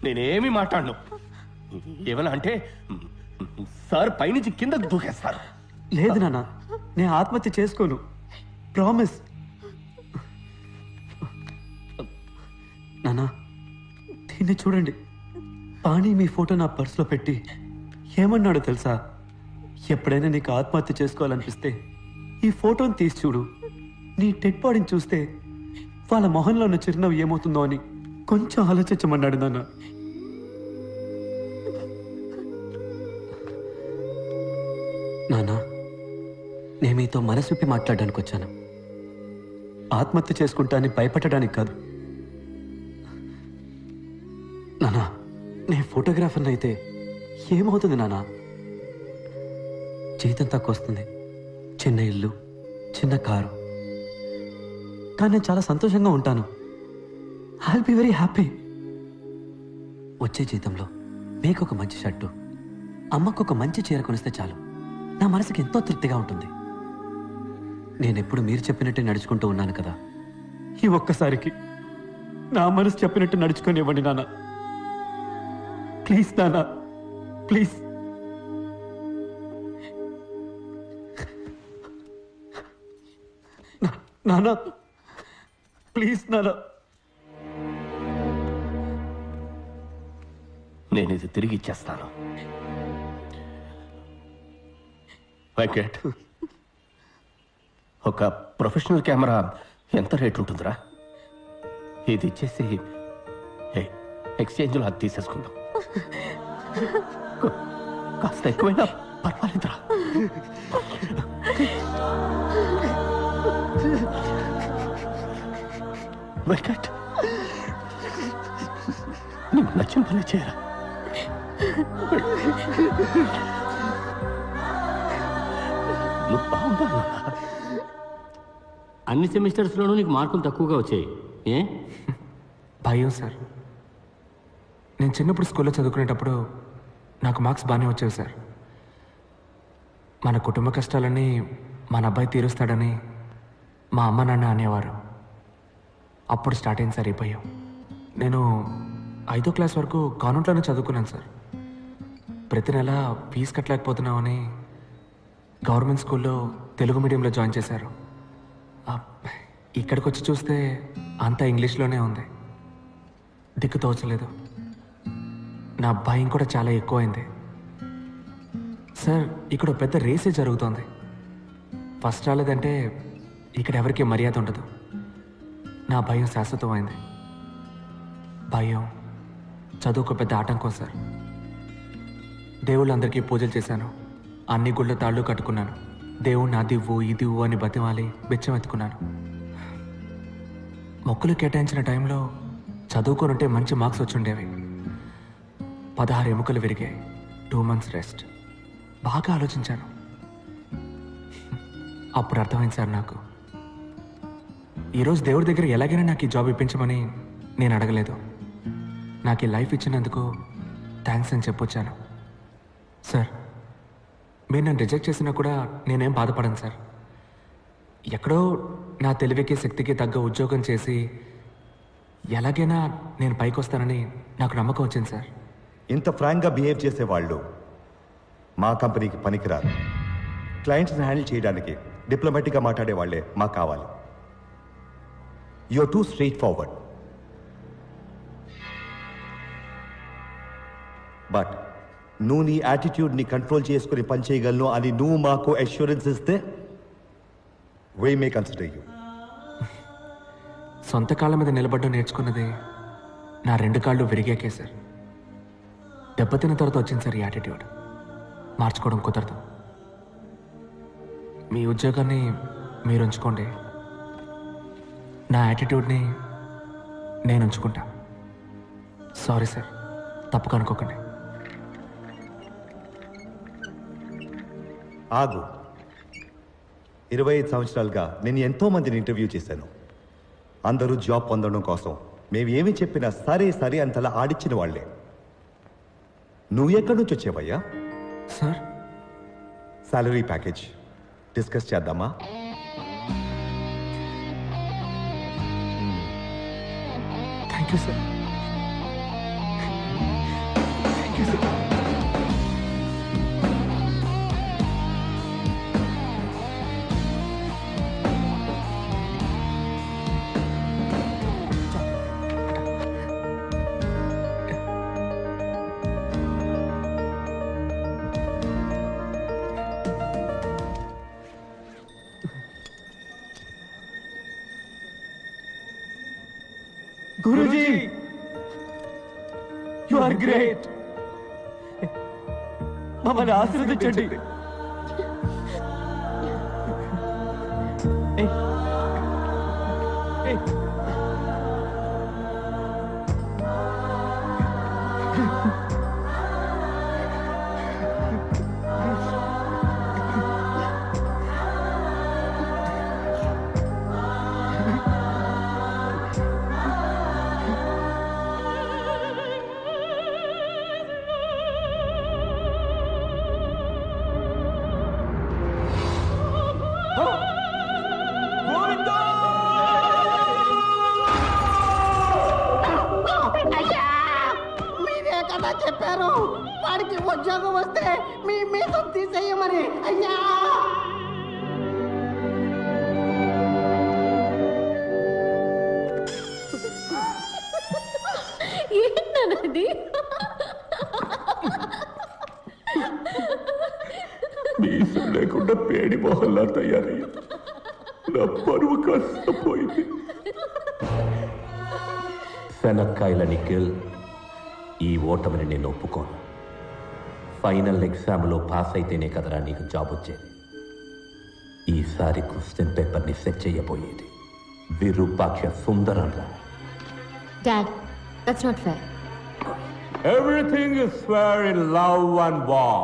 నేనేమి మాట్లాడను. ఏమన్నా అంటే సార్ పైనుంచి కిందకు దూకేస్తారు. లేదు నాన్న, నేను ఆత్మహత్య చేసుకోను, ప్రామిస్. నాన్న దీన్ని చూడండి, పాణి మీ ఫోటో నా పర్సులో పెట్టి ఏమన్నాడో తెలుసా? ఎప్పుడైనా నీకు ఆత్మహత్య చేసుకోవాలనిపిస్తే ఈ ఫోటోని తీసి చూడు, నీ డెడ్ బాడీని చూస్తే వాళ్ళ మొహంలో ఉన్న చిరునవ్వు ఏమవుతుందో అని కొంచెం ఆలోచించమన్నాడు నాన్న. నాన్న నేను మీతో మనసు విప్పి మాట్లాడడానికి వచ్చాను, ఆత్మహత్య చేసుకుంటానని భయపడడానికి కాదు. నానా నేను ఫోటోగ్రాఫర్ని అయితే ఏమవుతుంది నానా? జీతం తక్కువ వస్తుంది, చిన్న ఇల్లు, చిన్న కారు, కానీ నేను చాలా సంతోషంగా ఉంటాను. I will be very happy. వచ్చే జీతంలో మీకు ఒక మంచి షర్టు, అమ్మకు ఒక మంచి చీర కొనిస్తే చాలు, నా మనసుకి ఎంతో తృప్తిగా ఉంటుంది. నేనెప్పుడు మీరు చెప్పినట్టే నడుచుకుంటూ ఉన్నాను కదా, ఈ ఒక్కసారికి నా మనసు చెప్పినట్టు నడుచుకొని నాన్న. ప్లీజ్ నాన్న, ప్లీజ్. నాన్న ప్లీజ్ నాన్న. నేను ఇది తిరిగి ఇచ్చేస్తాను. వెంకట్, ఒక ప్రొఫెషనల్ కెమెరా ఎంత రేట్ ఉంటుందిరా? ఇది ఇచ్చేసి ఎక్స్చేంజ్లో అది తీసేసుకుందాం. కాస్త ఎక్కువైనా పర్వాలేదురా. వెంకట్, నీకు నచ్చిన పని చేయరా. నువ్వు బాగుంటావు. అన్ని సెమిస్టర్స్లోనూ నీకు మార్కులు తక్కువగా వచ్చాయి, ఏ? భయం సార్. నేను చిన్నప్పుడు స్కూల్లో చదువుకునేటప్పుడు నాకు మార్క్స్ బాగానే వచ్చేవి సార్. మన కుటుంబ కష్టాలన్నీ మన అబ్బాయి తీరుస్తాడని మా అమ్మ నాన్న అనేవారు. అప్పుడు స్టార్ట్ అయింది సార్ ఈ భయం. నేను 5వ క్లాస్ వరకు కాన్వెంట్లోనే చదువుకున్నాను సార్. ప్రతి నెల ఫీజు కట్టలేకపోతున్నామని గవర్నమెంట్ స్కూల్లో తెలుగు మీడియంలో జాయిన్ చేశారు. ఇక్కడికి వచ్చి చూస్తే అంతా ఇంగ్లీష్లోనే ఉంది. దిక్కు తోచలేదు. నా భయం కూడా చాలా ఎక్కువైంది సార్. ఇక్కడ పెద్ద రేసే జరుగుతోంది. ఫస్ట్ రాలేదంటే ఇక్కడ ఎవరికి మర్యాద ఉండదు. నా భయం శాశ్వతమైంది. భయం చదువుకు పెద్ద ఆటంకం సార్. దేవుళ్ళందరికీ పూజలు చేశాను, అన్ని గుళ్ళ తాళ్ళు కట్టుకున్నాను, దేవుణ్ణి అదివ్వు ఇదివ్వు అని బతిమాలి బిచ్చం ఎత్తుకున్నాను. మొక్కులు కేటాయించిన టైంలో చదువుకోనుంటే మంచి మార్క్స్ వచ్చుండేవి. 16 ఎముకలు విరిగాయి, 2 months రెస్ట్. బాగా ఆలోచించాను. అప్పుడు అర్థమైంది సార్ నాకు, ఈరోజు దేవుడి దగ్గర ఎలాగైనా నాకు ఈ జాబ్ ఇప్పించమని నేను అడగలేదు. నాకు ఈ లైఫ్ ఇచ్చినందుకు థ్యాంక్స్ అని చెప్పొచ్చాను. సార్ మీరు నన్ను రిజెక్ట్ చేసినా కూడా నేనేం బాధపడను సార్. ఎక్కడో నా తెలివికి శక్తికి తగ్గ ఉద్యోగం చేసి ఎలాగైనా నేను పైకి వస్తానని నాకు నమ్మకం వచ్చింది సార్. ఇంత ఫ్రాంక్గా బిహేవ్ చేసేవాళ్ళు మా కంపెనీకి పనికిరారు. క్లయింట్స్ని హ్యాండిల్ చేయడానికి డిప్లొమాటిక్గా మాట్లాడే వాళ్ళే మాకు కావాలి. You are too straightforward. But నువ్వు నీ యాటిట్యూడ్ని కంట్రోల్ చేసుకుని పనిచేయగలను అని నువ్వు మాకు అష్యూరెన్స్ ఇస్తే వీ మే కన్సిడర్ యూ. సొంత కాళ్ళ మీద నిలబడ్డం నేర్చుకున్నది నా 2 కాళ్ళు విరిగాకే సార్. దెబ్బతిన్న తర్వాత వచ్చింది సార్ ఈ యాటిట్యూడ్. మార్చుకోవడం కుదరదు. మీ ఉద్యోగాన్ని మీరు ఉంచుకోండి, నా యాటిట్యూడ్ని నేను ఉంచుకుంటా. సారీ సార్, తప్పుగా అనుకోకండి. ఆగు. 25 సంవత్సరాలుగా నేను ఎంతో మందిని ఇంటర్వ్యూ చేశాను. అందరూ జాబ్ పొందడం కోసం మేము ఏమి చెప్పినా సరే సరే అంతలా ఆడిచ్చిన వాళ్లే. నువ్వు ఎక్కడి నుంచి వచ్చావయ్యా? సార్ సాలరీ ప్యాకేజ్ డిస్కస్ చేద్దామా? Thank you sir. Guruji you are great. మమ్మల్ని ఆశీర్వదించండి. ఏయ్. ఏయ్. అయ్యా మీరే కదా చెప్పారు వాడికి ఉద్యోగం వస్తే మీ మీద తీసేయమని. అయ్యా ఏంటన్నది? మీసం లేకుండా పేడి మొహల్లా తయారయ్యా. నా పరువు కాస్త పోయింది. శనక్కాయల నిఖిల్, ఈ ఓటమిని నేను ఒప్పుకోను. ఫైనల్ ఎగ్జామ్లో పాస్ అయితేనే కదరా నీకు జాబ్ వచ్చేది. ఈసారి క్వశ్చన్ పేపర్ని సెట్ చేయబోయేది Virupaksha సుందరంరా. Dad, that's not fair. Everything is fair in love and war.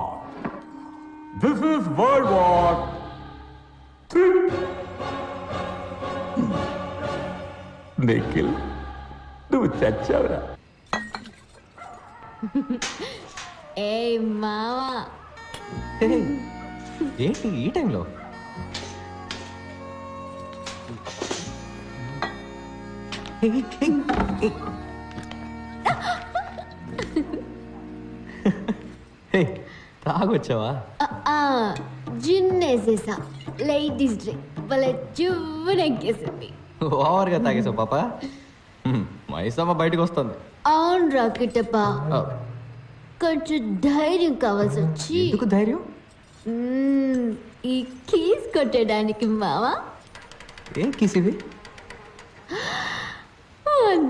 This is World War III. Nikhil, నువ్వు చచ్చావురా. ఏ మావా, ఏంటి ఈ టైంలో? తాగొచ్చావా? జిన్నేసేసా. లేడీస్ డ్రింక్ భలే చువ్వునెక్కేసింది. ఓవర్గా తాగేసావు పాప. మైసమ్మ బయటకు వస్తుంది. అవును రాకెటప్ప, కొంచెం ధైర్యం కావాల్సి వచ్చి. ఎందుకు ధైర్యం? ఈ కీస్ కొట్టడానికి మావా. ఏం కీస్ ఇది?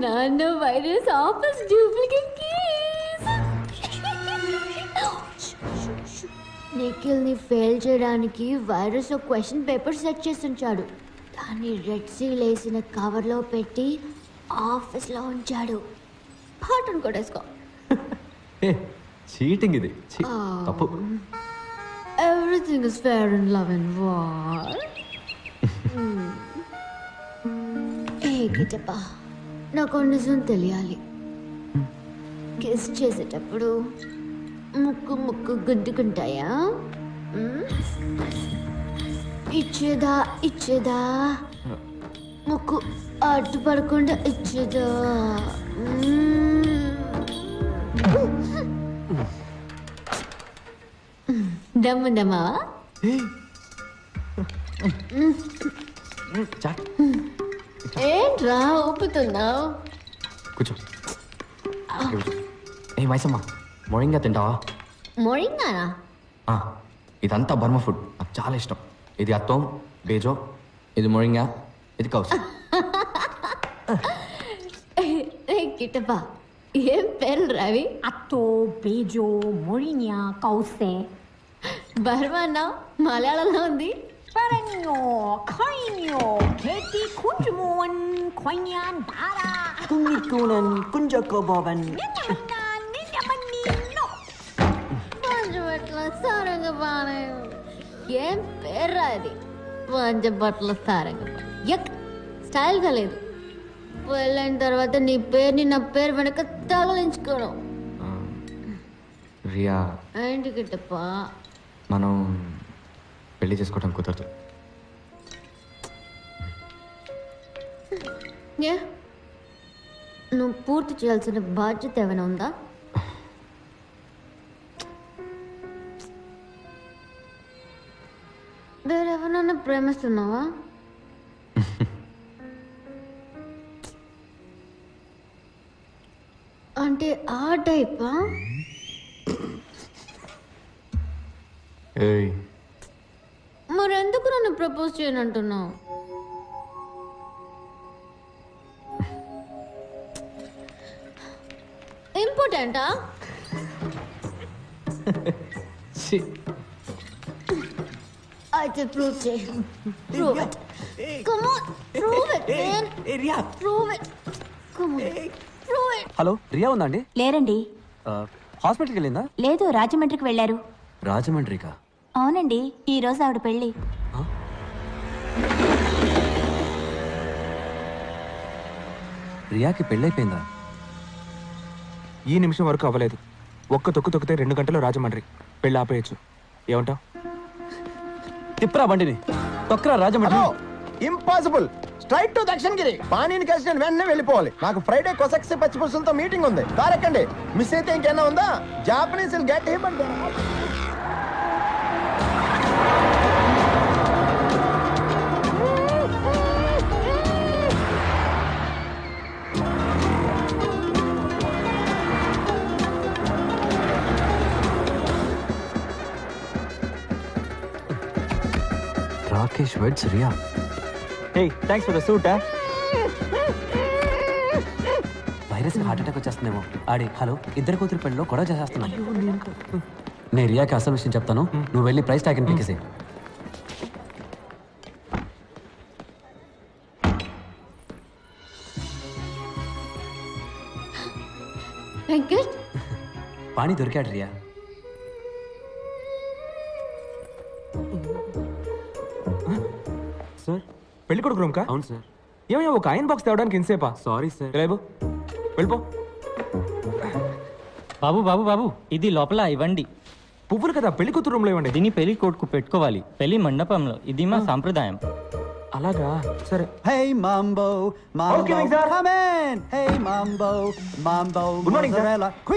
నాన్న virus office duplicate keys. Nikhil ని ఫెయిల్ చేయడానికి వైరస్ ఒక క్వశ్చన్ పేపర్ సెట్ చేసి ఉంచాడు. దాన్ని రెడ్ సీల్ వేసిన కవర్ లో పెట్టి ఆఫీస్ లో ఉంచాడు. పాటను కొట్టేసుకో. చీటింగ్ ఇది. తప్పు. Everything is fair in love and war. ఏ గిటప్పా, నాకు నిజం తెలియాలి. కిస్ చేసేటప్పుడు ముక్కు ముక్కు గుద్దుకుంటాయా? ఇచ్చేదా ఇచ్చేదా? ముక్కు అడ్డు పడకుండా ఇచ్చేదా? దమ్ముందమ్మా. ఏంట్రా ఊపుతున్నావు? కూర్చో. ఏ మైసమ్మ, మొరింగా తింటావా? మొరింగానా? ఇదంతా బర్మా ఫుడ్, నాకు చాలా ఇష్టం. ఇది అత్తం బేజో, ఇది మొరింగా, ఇది కౌస్. కిటపా, ఏం పేర్లు రావి? అత్తో, బేజో, మొరినియా, కౌసే. బర్మా మలయాళంలో ఉంది. పరణ్యో, ఖైన్యో, కేటి కుంజమోన్, ఖైన్యాన్ దారా. కుంగికూనన్ కుంజకోబోవన్. పంచబట్ల సారంగ పానయం. ఏం పేరు అది? పంచబట్ల సారంగ యక్, స్టైల్గా లేదు. వెళ్ళిన తర్వాత నీ పేరుని నా పేరు వెనక తగిలించుకోను. రియా, ఏంటి గిట్టప్పా? మనం పెళ్లి చేసుకోవడం కుదరదు. ఏ, నువ్వు పూర్తి చేయాల్సిన బాధ్యత ఏమైనా ఉందా? వేరెవరన్నా ప్రేమిస్తున్నావా? అంటే ఆ టైపా? ఏయ్ మరెందుకు నన్ను ప్రపోజ్ చేయనంటున్నావు? ఇంపార్టెంటా? అయితే ప్రూవ్ చేయి. Prove it. Come on, prove it man. Prove it. Come on, prove it. Hello, Riya ఉందా అండి? లేరండి. హాస్పిటల్కి వెళ్ళిందా? లేదు, రాజమండ్రికి వెళ్ళారు. రాజమండ్రికా? అవునండి, ఈ రోజు ఆవిడ పెళ్లి. రియాకి పెళ్ళైపోయిందా? ఈ నిమిషం వరకు అవ్వలేదు. ఒక్క తొక్కు తొక్కితే 2 గంటలు రాజమండ్రి. పెళ్ళి ఆపేయచ్చు. ఏమంటావ్? తిప్పరా బండిని, తొక్కరా Rajahmundry. Impossible. Straight to Dakshinagiri. పానీని కలిసి నేను వెంటనే వెళ్ళిపోవాలి. నాకు ఫ్రైడే కొసక్సి పచ్చిపులుసులతో మీటింగ్ ఉంది. దారెక్కండి. మిస్ అయితే ఇంకేనా ఉందా? Japanese get him and Rakesh weds Riya. Hey, thanks for the suit, eh? Virus heart attack వచ్చేస్తుందేమో. ఆడి హలో, ఇద్దరు కూతురు పెళ్ళిలో గొడవ చేసేస్తున్నాను. నేను రియాకి అసలు విషయం చెప్తాను, నువ్వు వెళ్ళి ప్రైస్ ట్యాగ్ పిక్కేసి. వెంకట్, పాణి దొరికాడు రియా. సార్, పెళ్లి కొడుకు రూమ్ కా? అవును సార్. ఏమయ్యా, ఒక ఐరన్ బాక్స్ తేవడానికి ఇంతసేపా? Sorry sir. రేపు వెళ్ళిపో. బాబు బాబు బాబు, ఇది లోపల ఇవ్వండి. పువ్వులు కదా, పెళ్లి కూతురు రూమ్లో ఇవ్వండి. దీన్ని పెళ్లి కొడుకు పెట్టుకోవాలి. పెళ్లి మండపంలో. ఇది మా సాంప్రదాయం. అలాగా, సరే. Hey Mambo, Mambo, Okay, sir. come in. Hey Mambo, Mambo, Good morning, sir. mozzarella. Quick.